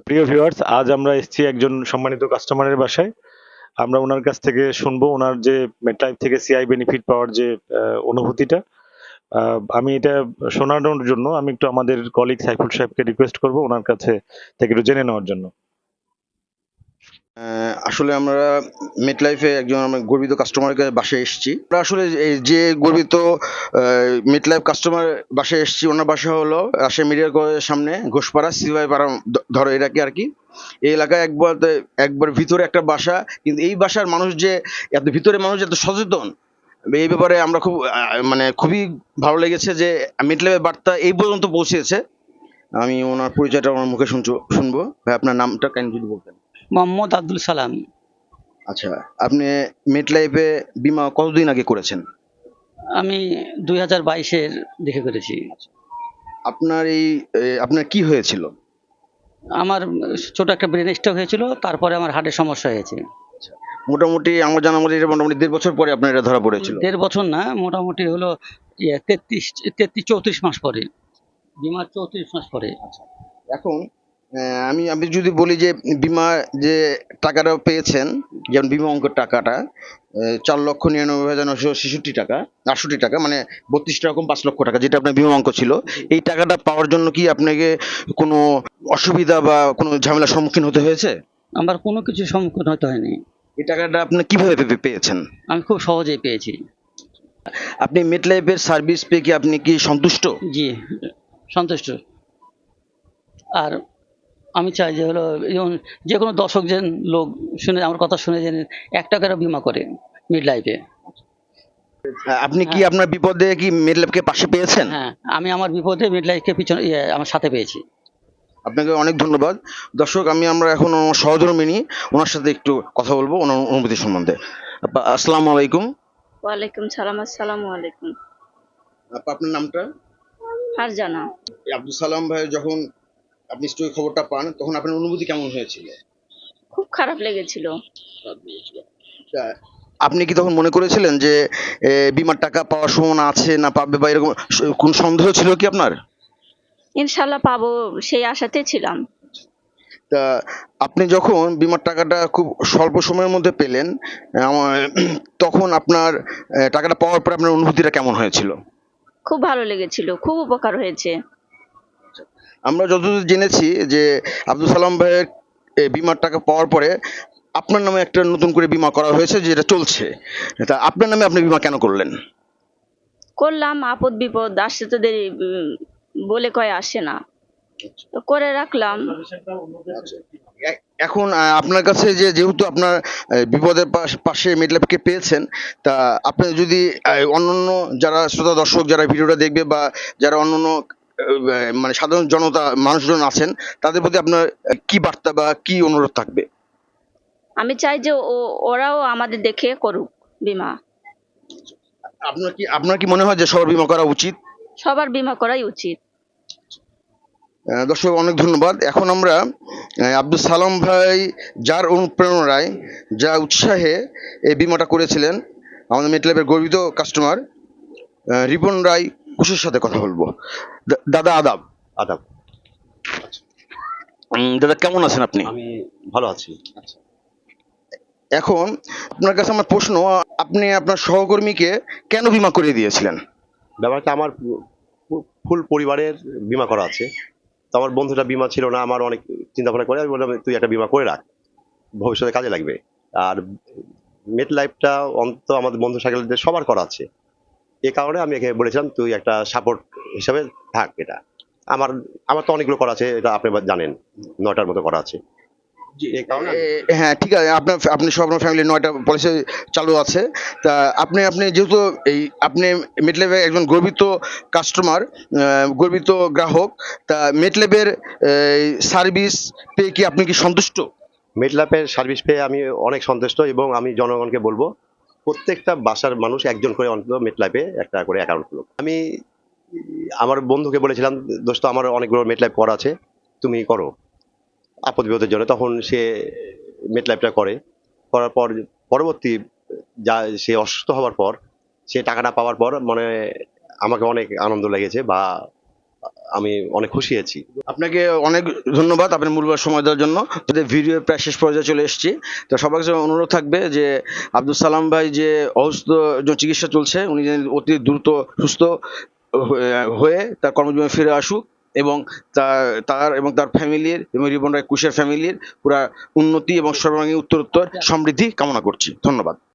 প্রিয় ভিউয়ার্স, আজ আমরা এসেছি একজন সম্মানিত কাস্টমারের বাসায়। আমরা ওনার কাছ থেকে শুনবো ওনার যে MetLife থেকে সিআই বেনিফিট পাওয়ার যে অনুভূতিটা। আমি এটা শোনানোর জন্য আমি একটু আমাদের কলিগ সাইফুল সাহেবকে রিকোয়েস্ট করব ওনার কাছে থেকে একটু জেনে নেওয়ার জন্য। আসলে আমরা মেটলাইফে একজন আমরা গর্বিত কাস্টমারকে বাসায় এসেছি। আমরা আসলে এই যে গর্বিত মেটলাইফ কাস্টমার বাসায় এসেছি, ওনার বাসা হলো রাজশাহী মিডিয়া কলেজের সামনে ঘোষপাড়া সিবাই পাড়া ধরো এটা কি আর কি। এই এলাকায় একবার ভিতরে একটা বাসা, কিন্তু এই বাসার মানুষ যে এত ভিতরে মানুষ এত সচেতন, এই ব্যাপারে আমরা মানে খুবই ভালো লেগেছে যে মেটলাইফের বার্তা এই পর্যন্ত পৌঁছেছে। আমি ওনার পরিচয়টা ওনার মুখে শুনবো। ভাই, আপনার নামটা কেন যদি বলতেন। মোহাম্মদ আব্দুল সালাম। আচ্ছা, আপনি মেটলাইফে বীমা কতদিন আগে করেছেন? আমি 2022-এর দিকে করেছি। আপনার কি হয়েছিল? আমার ছোট একটা ব্রেন স্ট্রোক হয়েছিল, তারপরে আমার হার্টের সমস্যা হয়েছে। মোটামুটি আমার জানা মতে এটা মোটামুটি 1.5 বছর পরে আপনার এটা ধরা পড়েছিল। 1.5 বছর না, মোটামুটি হলো 34 মাস পরে, বিমার 34 মাস পরে। এখন আমি যদি বলি যে বীমা যে টাকাটা পেয়েছেন, যেমন বীমা অঙ্কের টাকাটা 4,99,966 টাকা, 68 টাকা, মানে 32 টাকা কম 5 লক্ষ টাকা, যেটা আপনার বীমা অঙ্ক ছিল। এই টাকাটা পাওয়ার জন্য কি আপনাকে কোনো অসুবিধা বা কোনো ঝামেলার সম্মুখীন হতে হয়েছে? আমার কোনো কিছু সম্মুখীন হতে হয়নি। এই টাকাটা আপনি কিভাবে পেয়েছেন? আমি খুব সহজেই পেয়েছি। আপনি মেটলাইফের সার্ভিস পেয়ে কি আপনি কি সন্তুষ্ট? জি, সন্তুষ্ট। আর আমি চাই যে হলো যেমন যে কোনো দর্শক যেন লোক শুনে আমার কথা শুনে যেন 1 টাকারও বিমা করে মিড লাইফে। আপনি কি আপনার বিপদে কি মেটলাইফকে পাশে পেয়েছেন? হ্যাঁ, আমি আমার বিপদে মিড লাইফকে পিছনে আমার সাথে পেয়েছি। আপনাকে অনেক ধন্যবাদ। দর্শক, আমরা এখন আমার সহধর্মিণী, ওনার সাথে একটু কথা বলবো ওনার অনুভূতি সম্বন্ধে। আসসালামু আলাইকুম। ওয়ালাইকুম সালাম। আসসালামু আলাইকুম। আপনার নামটা? ফারজানা। আব্দুল সালাম ভাই, যখন আপনি স্টোরি খবরটা পান তখন আপনার অনুভূতি কেমন হয়েছিল? খুব খারাপ লেগেছিল। তা আপনি কি তখন মনে করেছিলেন যে বীমার টাকা পাওয়ার সম্ভাবনা আছে না পাবে, বা এরকম কোন সন্দেহ ছিল কি আপনার? ইনশাল্লাহ পাবো সেই আশাতে ছিলাম। তা আপনি যখন বীমার টাকাটা খুব স্বল্প সময়ের মধ্যে পেলেন, তখন আপনার টাকাটা পাওয়ার পর আপনার অনুভূতিটা কেমন হয়েছিল? খুব ভালো লেগেছিল, খুব উপকার হয়েছে। আমরা যতদূর জেনেছি যে আব্দুল সালাম ভাইয়ের বীমার টাকা পাওয়ার পরে আপনার নামে একটা নতুন করে বীমা করা হয়েছে, যেটা চলছে। তা আপনার নামে আপনি বীমা কেন করলেন? করলাম, আপদ বিপদ আসছে তো দেরি, বলে কয় আসে না, তো করে রাখলাম। এখন আপনার কাছে যেহেতু আপনার বিপদের পাশে মেটলাইফকে পেয়েছেন, তা আপনি যদি অন্যান্য যারা শ্রোতা দর্শক যারা ভিডিওটা দেখবে, বা যারা অন্যান্য মানে সাধারণ জনতা মানুষজন আছেন, তাদের প্রতি আপনার কি বার্তা বা কি অনুরোধ থাকবে? আমি চাই যে ওরাও আমাদের দেখে করুক বীমা। আপনার কি মনে হয় যে সবার বীমা করা উচিত? সবার বীমা করাই উচিত। দর্শক, অনেক ধন্যবাদ। এখন আমরা আব্দুল সালাম ভাই যার অনুপ্রেরণায়, যা উৎসাহে এই বীমাটা করেছিলেন, আমাদের মেটলাইফের গর্বিত কাস্টমার রিপন রায় কুশের সাথে কথা বলবো। দাদা, আদাব। আদাব। দাদা, কেমন আছেন আপনি? আমি ভালো আছি। এখন আপনার কাছে আমার প্রশ্ন, আপনি আপনার সহকর্মীকে কেন বীমা করিয়ে দিয়েছিলেন? ব্যাপারটা আমার ফুল পরিবারের বীমা করা আছে। তো আমার বন্ধুটা বীমা ছিল না, আমার অনেক চিন্তা ভাবনা করে আমি বললাম তুই একটা বীমা করে রাখ, ভবিষ্যতে কাজে লাগবে। আর মেট লাইফটা অন্তত আমাদের বন্ধু সাইকেলদের সবার করা আছে, এই কারণে আমি একে বলেছিলাম তুই একটা সাপোর্ট হিসাবে থাক। এটা আমার আমার তো অনেকগুলো করা আছে, এটা আপনি জানেন, 9টার মতো করা আছে। এই কারণে হ্যাঁ, ঠিক আছে। আপনি সব আপনার ফ্যামিলি 9টা পলিসি চালু আছে। তা আপনি যেহেতু আপনি মেটলাইফের একজন গর্বিত কাস্টমার, গর্বিত গ্রাহক, তা মেটলাইফের সার্ভিস পেয়ে কি আপনি কি সন্তুষ্ট? মেটলাপের সার্ভিস পেয়ে আমি অনেক সন্তুষ্ট, এবং আমি জনগণকে বলবো প্রত্যেকটা বাসার মানুষ একজন করে অন্তত মেটলাইফে একটা করে অ্যাকাউন্ট খুলুক। আমি আমার বন্ধুকে বলেছিলাম দোস্ত আমার অনেকগুলো মেটলাইফ করা আছে, তুমি করো আপদ বিপদের জন্য। তখন সে মেটলাইফটা করার পর পরবর্তী যা সে অসুস্থ হওয়ার পর, সে টাকাটা পাওয়ার পর মানে আমাকে অনেক আনন্দ লেগেছে, বা আমি অনেক খুশি হয়েছি। আপনাকে অনেক ধন্যবাদ আপনার মূল্যবান সময় দেওয়ার জন্য। আমাদের ভিডিও প্রায় শেষ পর্যায়ে চলে এসেছি। তো সবার কাছে অনুরোধ থাকবে যে আব্দুল সালাম ভাই যে অসুস্থ চিকিৎসা চলছে, উনি যেন অতি দ্রুত সুস্থ হয়ে তার কর্মজীবনে ফিরে আসুক এবং তার এবং তার ফ্যামিলির এবং রিবন রায় কুশের ফ্যামিলির পুরা উন্নতি এবং সর্বাঙ্গীন উত্তরোত্তর সমৃদ্ধি কামনা করছি। ধন্যবাদ।